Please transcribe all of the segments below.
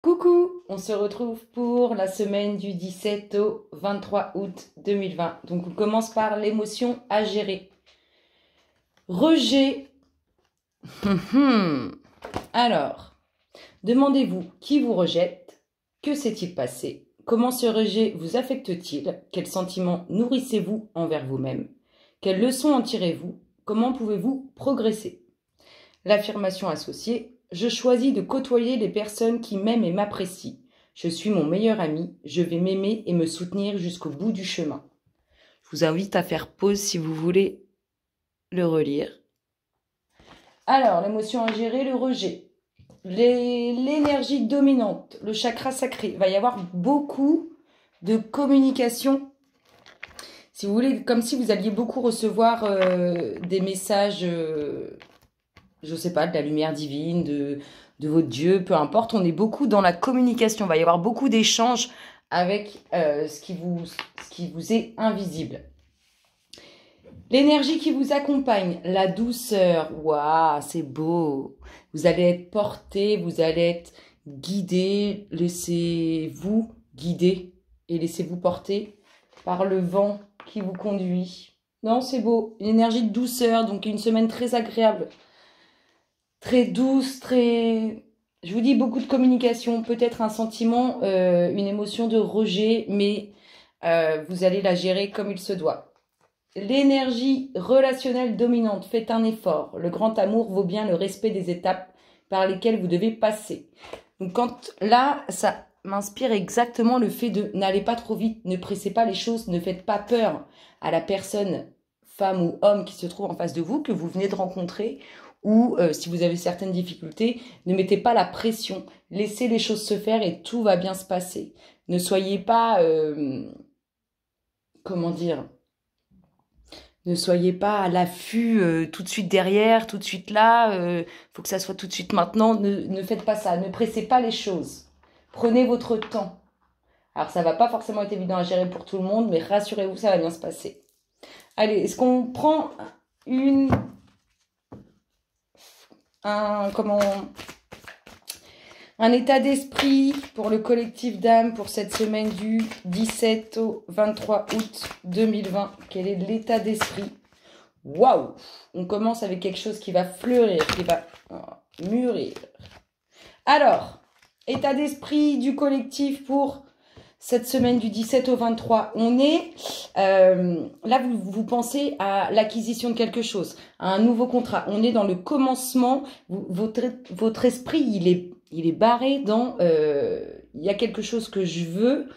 Coucou, on se retrouve pour la semaine du 17 au 23 août 2020. Donc on commence par l'émotion à gérer. Rejet. Alors, demandez-vous qui vous rejette, que s'est-il passé, comment ce rejet vous affecte-t-il, quels sentiments nourrissez-vous envers vous-même, quelles leçons en tirez-vous, comment pouvez-vous progresser. L'affirmation associée. Je choisis de côtoyer les personnes qui m'aiment et m'apprécient. Je suis mon meilleur ami. Je vais m'aimer et me soutenir jusqu'au bout du chemin. Je vous invite à faire pause si vous voulez le relire. Alors, l'émotion à gérer, le rejet. L'énergie dominante, le chakra sacré. Il va y avoir beaucoup de communication. Si vous voulez, comme si vous alliez beaucoup recevoir des messages... je sais pas, de la lumière divine, de votre Dieu, peu importe. On est beaucoup dans la communication. Il va y avoir beaucoup d'échanges avec ce qui vous est invisible. L'énergie qui vous accompagne, la douceur. Waouh, c'est beau. Vous allez être porté, vous allez être guidé. Laissez-vous guider et laissez-vous porter par le vent qui vous conduit. Non, c'est beau. Une énergie de douceur, donc une semaine très agréable. Très douce, très... Je vous dis beaucoup de communication, peut-être un sentiment, une émotion de rejet, mais vous allez la gérer comme il se doit. L'énergie relationnelle dominante, faites un effort. Le grand amour vaut bien le respect des étapes par lesquelles vous devez passer. Donc là, ça m'inspire exactement le fait de n'allez pas trop vite, ne pressez pas les choses, ne faites pas peur à la personne, femme ou homme qui se trouve en face de vous, que vous venez de rencontrer, ou si vous avez certaines difficultés, ne mettez pas la pression. Laissez les choses se faire et tout va bien se passer. Ne soyez pas... comment dire ? Ne soyez pas à l'affût tout de suite derrière, tout de suite là. Faut que ça soit tout de suite maintenant. Ne faites pas ça. Ne pressez pas les choses. Prenez votre temps. Alors, ça va pas forcément être évident à gérer pour tout le monde, mais rassurez-vous, ça va bien se passer. Allez, est-ce qu'on prend un état d'esprit pour le collectif d'âme pour cette semaine du 17 au 23 août 2020. Quel est l'état d'esprit? Waouh! On commence avec quelque chose qui va fleurir, qui va mûrir. Alors, état d'esprit du collectif pour cette semaine du 17 au 23. On est, là vous pensez à l'acquisition de quelque chose, à un nouveau contrat. On est dans le commencement, votre esprit il est barré dans, il y a quelque chose que je veux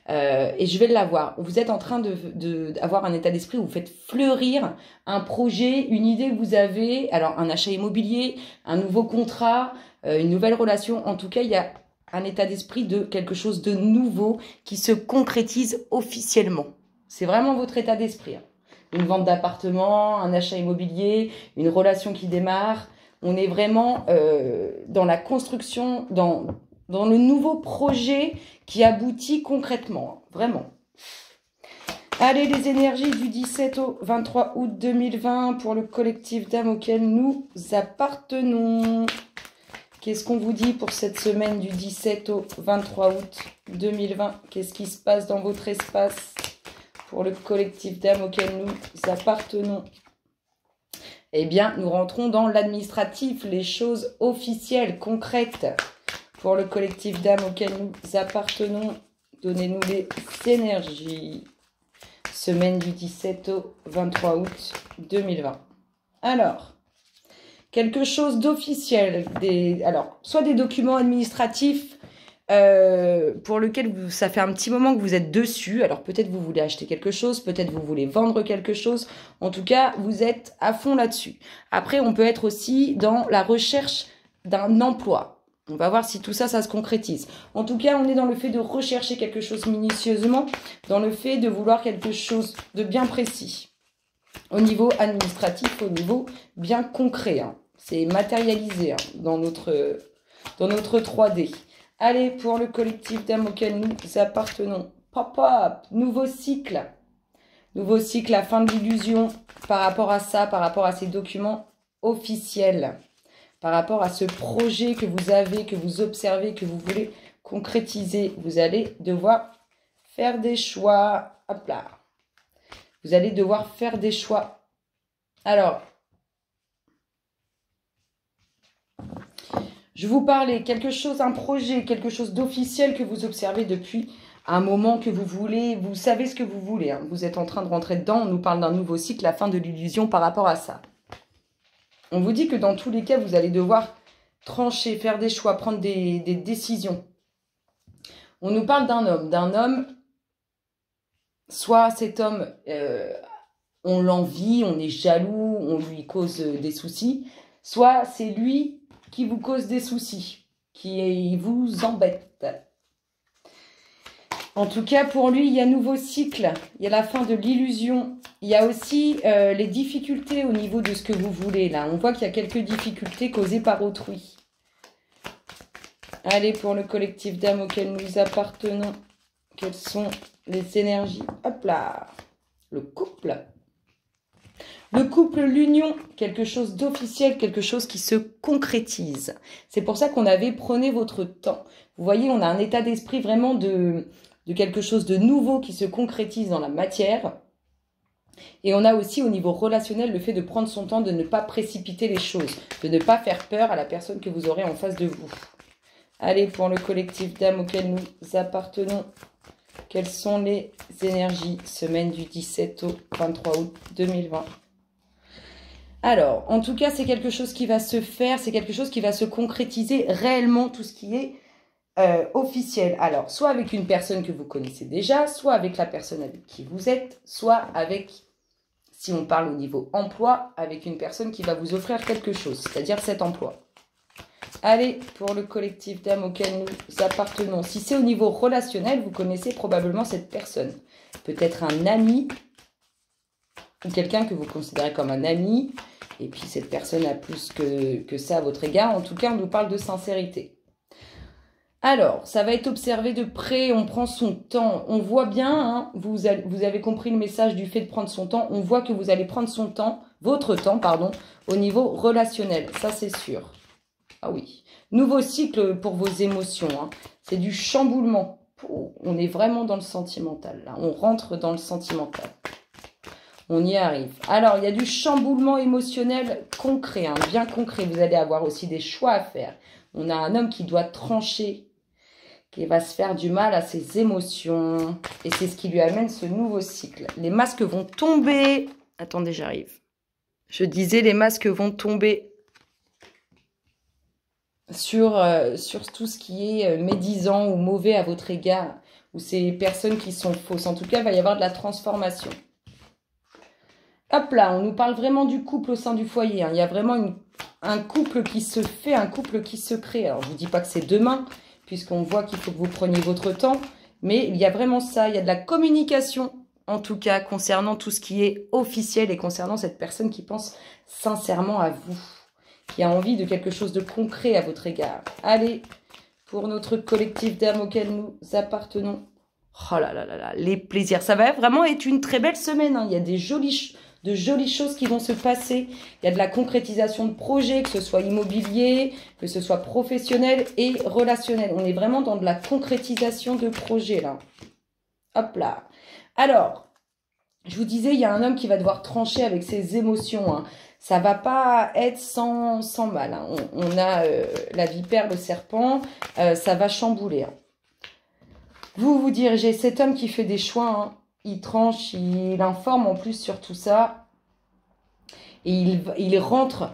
et je vais l'avoir. Vous êtes en train d'avoir un état d'esprit où vous faites fleurir un projet, une idée que vous avez, alors un achat immobilier, un nouveau contrat, une nouvelle relation. En tout cas, il y a un état d'esprit de quelque chose de nouveau qui se concrétise officiellement. C'est vraiment votre état d'esprit. Hein. Une vente d'appartement, un achat immobilier, une relation qui démarre. On est vraiment dans la construction, dans le nouveau projet qui aboutit concrètement. Hein, vraiment. Allez, les énergies du 17 au 23 août 2020 pour le collectif d'âme auquel nous appartenons. Qu'est-ce qu'on vous dit pour cette semaine du 17 au 23 août 2020? Qu'est-ce qui se passe dans votre espace pour le collectif d'âme auquel nous appartenons? Eh bien, nous rentrons dans l'administratif, les choses officielles, concrètes pour le collectif d'âme auquel nous appartenons. Donnez-nous les énergies. Semaine du 17 au 23 août 2020. Alors... quelque chose d'officiel, alors soit des documents administratifs pour lesquels ça fait un petit moment que vous êtes dessus. Alors peut-être vous voulez acheter quelque chose, peut-être vous voulez vendre quelque chose. En tout cas, vous êtes à fond là-dessus. Après, on peut être aussi dans la recherche d'un emploi. On va voir si tout ça, ça se concrétise. En tout cas, on est dans le fait de rechercher quelque chose minutieusement, dans le fait de vouloir quelque chose de bien précis. Au niveau administratif, au niveau bien concret. Hein. C'est matérialisé hein, dans notre 3D. Allez, pour le collectif d'âme auquel nous appartenons. Pop-up, nouveau cycle. Nouveau cycle, la fin de l'illusion par rapport à ça, par rapport à ces documents officiels. Par rapport à ce projet que vous avez, que vous observez, que vous voulez concrétiser. Vous allez devoir faire des choix. Hop là. Vous allez devoir faire des choix. Alors, je vous parlais quelque chose, un projet, quelque chose d'officiel que vous observez depuis un moment que vous voulez. Vous savez ce que vous voulez. Hein. Vous êtes en train de rentrer dedans. On nous parle d'un nouveau cycle, la fin de l'illusion par rapport à ça. On vous dit que dans tous les cas, vous allez devoir trancher, faire des choix, prendre des décisions. On nous parle d'un homme, soit cet homme, on l'envie, on est jaloux, on lui cause des soucis, soit c'est lui qui vous cause des soucis, qui vous embête. En tout cas, pour lui, il y a un nouveau cycle, il y a la fin de l'illusion. Il y a aussi les difficultés au niveau de ce que vous voulez. Là, on voit qu'il y a quelques difficultés causées par autrui. Allez, pour le collectif d'âmes auquel nous appartenons, quelles sont les énergies? Hop là, le couple. Le couple, l'union, quelque chose d'officiel, quelque chose qui se concrétise. C'est pour ça qu'on avait prenez votre temps. Vous voyez, on a un état d'esprit vraiment de quelque chose de nouveau qui se concrétise dans la matière. Et on a aussi au niveau relationnel le fait de prendre son temps, de ne pas précipiter les choses, de ne pas faire peur à la personne que vous aurez en face de vous. Allez, pour le collectif d'âmes auquel nous appartenons, quelles sont les énergies? Semaine du 17 au 23 août 2020. Alors, en tout cas, c'est quelque chose qui va se faire, c'est quelque chose qui va se concrétiser réellement, tout ce qui est officiel. Alors, soit avec une personne que vous connaissez déjà, soit avec la personne avec qui vous êtes, soit avec, si on parle au niveau emploi, avec une personne qui va vous offrir quelque chose, c'est-à-dire cet emploi. Allez, pour le collectif d'âmes auquel nous appartenons. Si c'est au niveau relationnel, vous connaissez probablement cette personne. Peut-être un ami, ou quelqu'un que vous considérez comme un ami, et puis cette personne a plus que ça à votre égard. En tout cas, on nous parle de sincérité. Alors, ça va être observé de près, on prend son temps. On voit bien, hein, vous avez compris le message du fait de prendre son temps. On voit que vous allez prendre son temps, votre temps, pardon, au niveau relationnel. Ça, c'est sûr. Ah oui. Nouveau cycle pour vos émotions. Hein. C'est du chamboulement. On est vraiment dans le sentimental. Là. On rentre dans le sentimental. On y arrive. Alors, il y a du chamboulement émotionnel concret, hein, bien concret. Vous allez avoir aussi des choix à faire. On a un homme qui doit trancher, qui va se faire du mal à ses émotions. Et c'est ce qui lui amène ce nouveau cycle. Les masques vont tomber. Attendez, j'arrive. Je disais, les masques vont tomber sur tout ce qui est médisant ou mauvais à votre égard. Ou ces personnes qui sont fausses. En tout cas, il va y avoir de la transformation. Hop là, on nous parle vraiment du couple au sein du foyer. Hein. Il y a vraiment un couple qui se fait, un couple qui se crée. Alors, je ne vous dis pas que c'est demain, puisqu'on voit qu'il faut que vous preniez votre temps. Mais il y a vraiment ça. Il y a de la communication, en tout cas, concernant tout ce qui est officiel et concernant cette personne qui pense sincèrement à vous, qui a envie de quelque chose de concret à votre égard. Allez, pour notre collectif d'âmes auquel nous appartenons. Oh là là là là, les plaisirs. Ça va vraiment être une très belle semaine. Hein. Il y a de jolies choses qui vont se passer. Il y a de la concrétisation de projets, que ce soit immobilier, que ce soit professionnel et relationnel. On est vraiment dans de la concrétisation de projets, là. Hop là. Alors, je vous disais, il y a un homme qui va devoir trancher avec ses émotions. Hein. Ça va pas être sans mal. Hein. On a la vipère, le serpent. Ça va chambouler. Hein. Vous dirigez cet homme qui fait des choix. Hein. Il tranche, il informe en plus sur tout ça. Et il rentre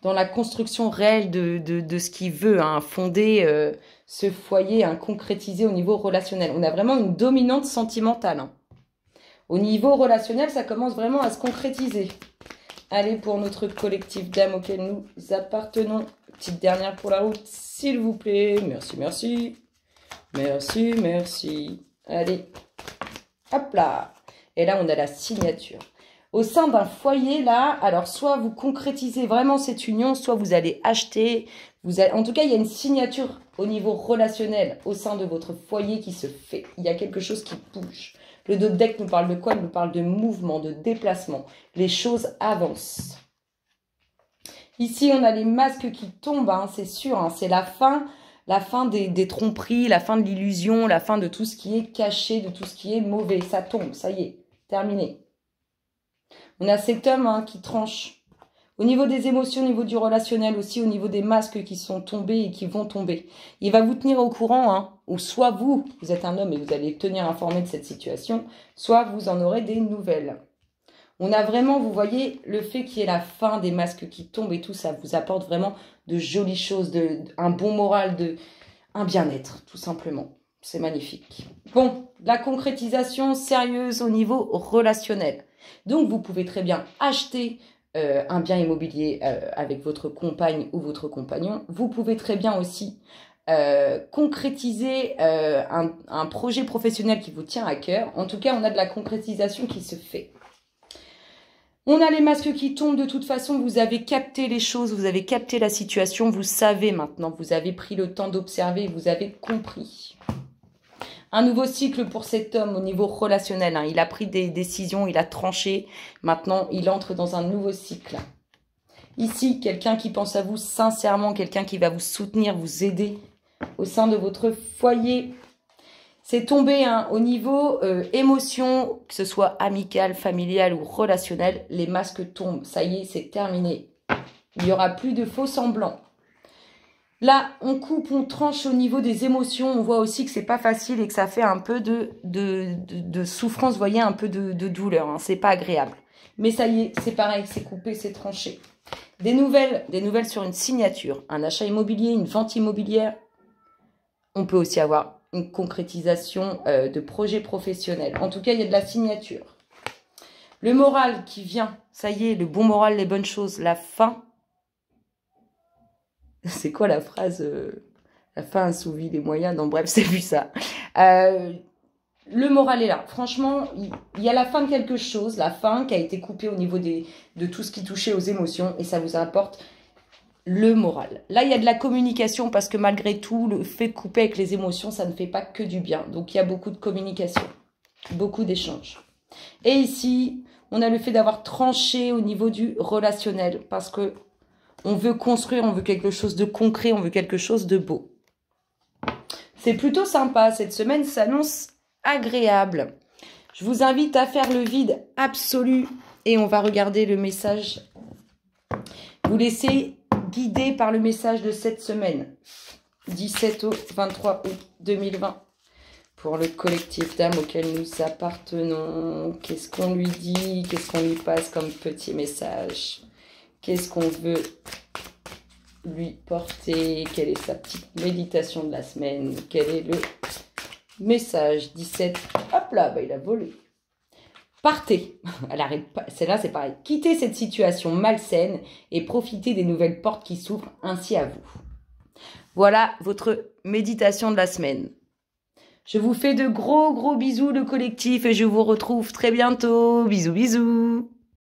dans la construction réelle de ce qu'il veut, hein, fonder ce foyer, hein, concrétiser au niveau relationnel. On a vraiment une dominante sentimentale. Hein. Au niveau relationnel, ça commence vraiment à se concrétiser. Allez, pour notre collectif d'âmes auquel nous appartenons. Petite dernière pour la route, s'il vous plaît. Merci, merci. Merci, merci. Allez. Hop là. Et là, on a la signature. Au sein d'un foyer, là, alors soit vous concrétisez vraiment cette union, soit vous allez acheter. En tout cas, il y a une signature au niveau relationnel au sein de votre foyer qui se fait. Il y a quelque chose qui bouge. Le dos de deck nous parle de quoi? Il nous parle de mouvement, de déplacement. Les choses avancent. Ici, on a les masques qui tombent, hein, c'est sûr. Hein, c'est la fin la fin des tromperies, la fin de l'illusion, la fin de tout ce qui est caché, de tout ce qui est mauvais. Ça tombe, ça y est, terminé. On a cet homme hein, qui tranche. Au niveau des émotions, au niveau du relationnel aussi, au niveau des masques qui sont tombés et qui vont tomber. Il va vous tenir au courant, hein, ou soit vous êtes un homme et vous allez tenir informé de cette situation, soit vous en aurez des nouvelles. On a vraiment, vous voyez, le fait qu'il y ait la fin des masques qui tombent et tout, ça vous apporte vraiment de jolies choses, un bon moral, un bien-être, tout simplement. C'est magnifique. Bon, la concrétisation sérieuse au niveau relationnel. Donc, vous pouvez très bien acheter un bien immobilier avec votre compagne ou votre compagnon. Vous pouvez très bien aussi concrétiser un projet professionnel qui vous tient à cœur. En tout cas, on a de la concrétisation qui se fait. On a les masques qui tombent, de toute façon, vous avez capté les choses, vous avez capté la situation, vous savez maintenant, vous avez pris le temps d'observer, vous avez compris. Un nouveau cycle pour cet homme au niveau relationnel, hein. Il a pris des décisions, il a tranché, maintenant il entre dans un nouveau cycle. Ici, quelqu'un qui pense à vous sincèrement, quelqu'un qui va vous soutenir, vous aider au sein de votre foyer. C'est tombé hein, au niveau émotion, que ce soit amical, familial ou relationnel, les masques tombent. Ça y est, c'est terminé. Il n'y aura plus de faux semblants. Là, on coupe, on tranche au niveau des émotions. On voit aussi que c'est pas facile et que ça fait un peu de souffrance, vous voyez, un peu de douleur. Hein. C'est pas agréable. Mais ça y est, c'est pareil, c'est coupé, c'est tranché. Des nouvelles sur une signature, un achat immobilier, une vente immobilière. On peut aussi avoir une concrétisation de projets professionnels. En tout cas, il y a de la signature. Le moral qui vient, ça y est, le bon moral, les bonnes choses, la fin. C'est quoi la phrase la fin assouvit les moyens. Non, bref, c'est plus ça. Le moral est là. Franchement, il y a la fin de quelque chose, la fin qui a été coupée au niveau de tout ce qui touchait aux émotions et ça vous apporte le moral. Là, il y a de la communication parce que malgré tout, le fait de couper avec les émotions, ça ne fait pas que du bien. Donc, il y a beaucoup de communication, beaucoup d'échanges. Et ici, on a le fait d'avoir tranché au niveau du relationnel parce que on veut construire, on veut quelque chose de concret, on veut quelque chose de beau. C'est plutôt sympa. Cette semaine s'annonce agréable. Je vous invite à faire le vide absolu et on va regarder le message. Vous laissez guider par le message de cette semaine, 17 au 23 août 2020, pour le collectif d'âmes auquel nous appartenons. Qu'est-ce qu'on lui dit? Qu'est-ce qu'on lui passe comme petit message? Qu'est-ce qu'on veut lui porter? Quelle est sa petite méditation de la semaine? Quel est le message 17? Hop là, bah, il a volé. Partez. Elle arrête pas. Celle-là, c'est pareil. Quittez cette situation malsaine et profitez des nouvelles portes qui s'ouvrent ainsi à vous. Voilà votre méditation de la semaine. Je vous fais de gros bisous le collectif et je vous retrouve très bientôt. Bisous, bisous.